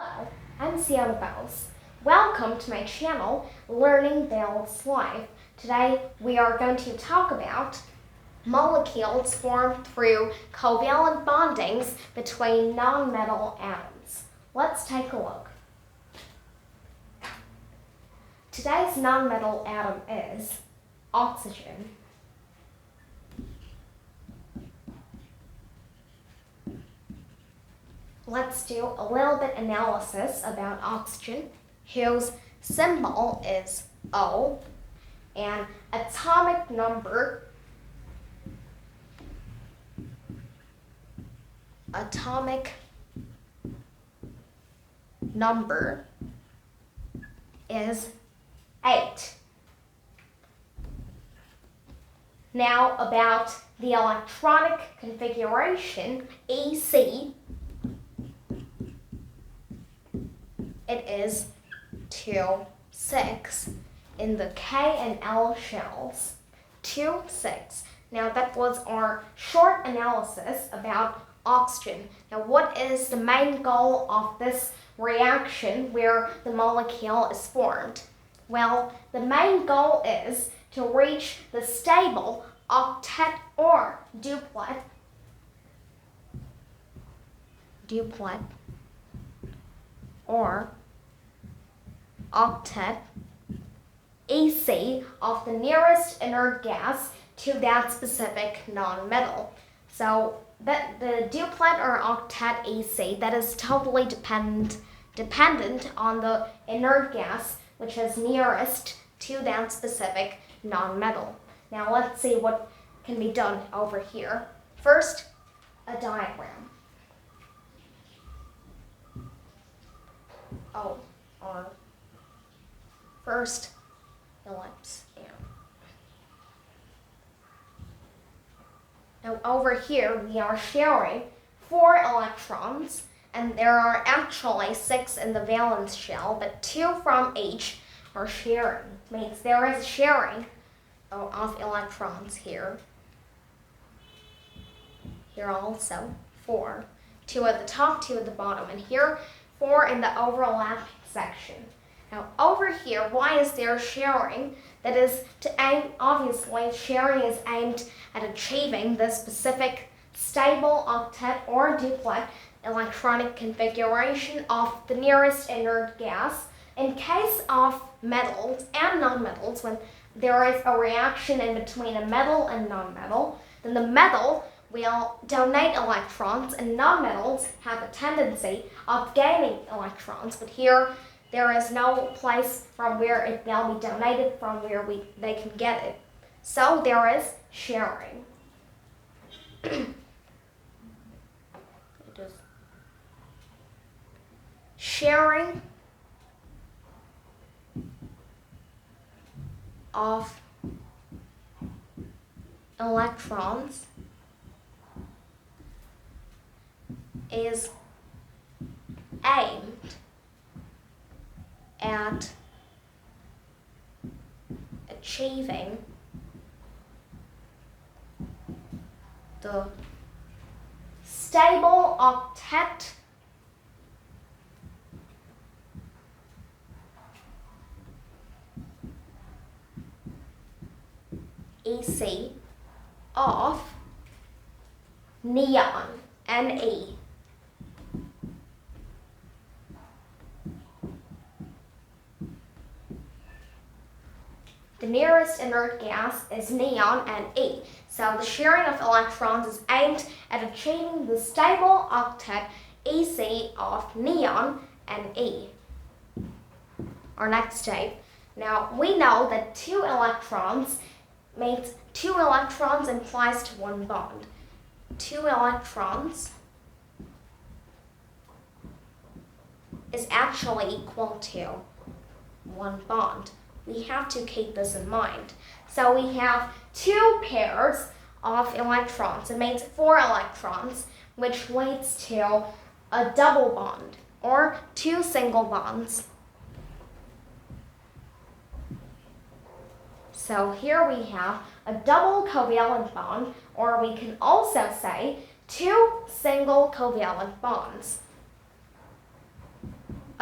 Hello, I'm Sienna Bowes. Welcome to my channel, Learning Bell's Life. Today we are going to talk about molecules formed through covalent bondings between nonmetal atoms. Let's take a look. Today's nonmetal atom is oxygen. Let's do a little bit analysis about oxygen, whose symbol is O, and atomic number is 8. Now about the electronic configuration, EC, it is 2, 6 in the K and L shells. 2, 6. Now that was our short analysis about oxygen. Now what is the main goal of this reaction where the molecule is formed? Well, the main goal is to reach the stable octet or duplet or octet EC of the nearest inert gas to that specific nonmetal. So that the duplet or octet EC, that is totally dependent on the inert gas which is nearest to that specific nonmetal. Now let's see what can be done over here. First, a diagram. Our first ellipse. Now over here we are sharing 4 electrons, and there are actually 6 in the valence shell, but 2 from each are sharing. Means there is sharing of electrons here. Here also 4. 2 at the top, 2 at the bottom, and here 4 in the overlapping section. Now over here, why is there sharing? That is to aim, obviously sharing is aimed at achieving the specific stable octet or duplet electronic configuration of the nearest inert gas. In case of metals and nonmetals, when there is a reaction in between a metal and nonmetal, then the metal will donate electrons, and nonmetals have a tendency of gaining electrons, but here there is no place from where it will be donated, from where they can get it. So there is sharing. Sharing of electrons is aimed at achieving the stable octet EC of neon, Ne. The nearest inert gas is neon and E, so the sharing of electrons is aimed at achieving the stable octet EC of neon and E. Our next step. Now we know that 2 electrons means 2 electrons implies to 1 bond. 2 electrons is actually equal to 1 bond. We have to keep this in mind. So we have 2 pairs of electrons. It means 4 electrons, which leads to a double bond or 2 single bonds. So here we have a double covalent bond, or we can also say 2 single covalent bonds.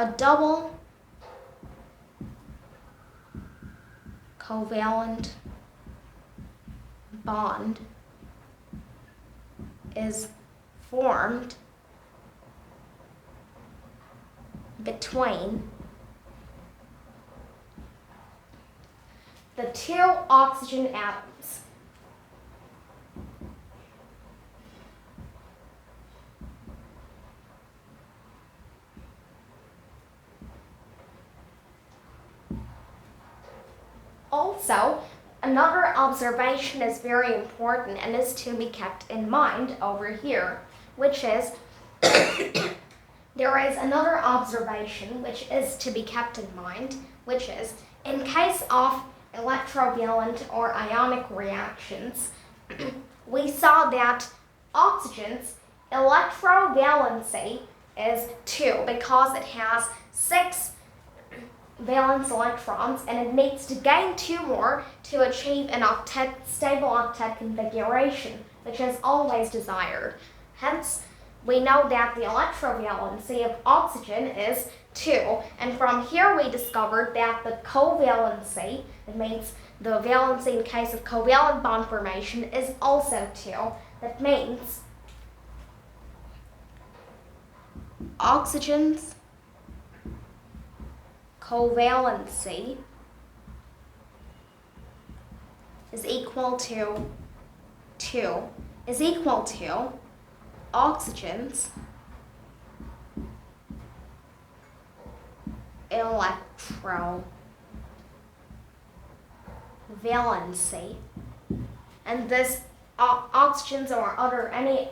a double covalent bond is formed between the two oxygen atoms. Also, another observation is very important and is to be kept in mind over here, which is there is another observation which is to be kept in mind, which is in case of electrovalent or ionic reactions, we saw that oxygen's electrovalency is 2 because it has 6 valence electrons and it needs to gain 2 more to achieve an octet, stable octet configuration, which is always desired. Hence, we know that the electrovalency of oxygen is 2, and from here we discovered that the covalency, it means the valency in case of covalent bond formation, is also 2. That means oxygen's covalency is equal to 2 is equal to oxygen's electrovalency, and this oxygen's or any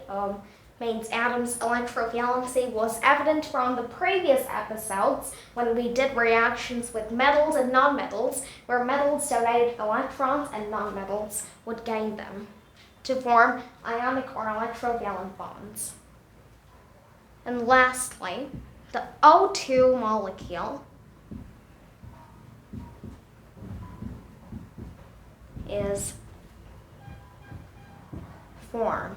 means atoms electrovalency was evident from the previous episodes when we did reactions with metals and nonmetals, where metals donated electrons and nonmetals would gain them to form ionic or electrovalent bonds. And lastly, the O2 molecule is formed,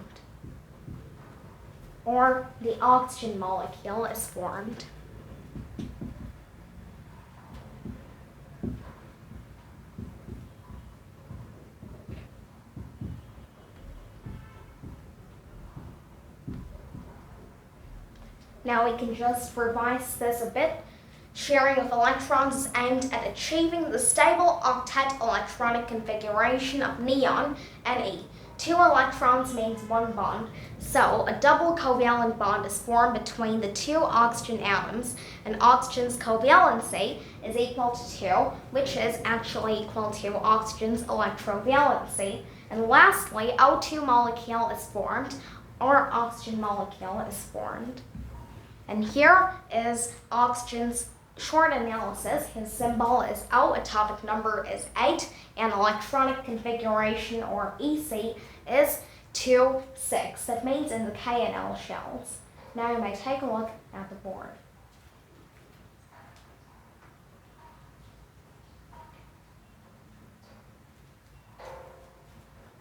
or the oxygen molecule is formed. Now we can just revise this a bit. Sharing of electrons is aimed at achieving the stable octet electronic configuration of neon, Ne. 2 electrons means 1 bond, so a double covalent bond is formed between the 2 oxygen atoms, and oxygen's covalency is equal to 2, which is actually equal to oxygen's electrovalency. And lastly, O2 molecule is formed, or oxygen molecule is formed. And here is oxygen's short analysis. His symbol is O, atomic number is 8, and electronic configuration, or EC, is 2, 6. That means in the K and L shells. Now you may take a look at the board.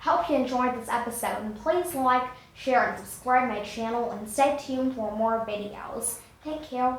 Hope you enjoyed this episode, and please like, share, and subscribe my channel, and stay tuned for more videos. Thank you.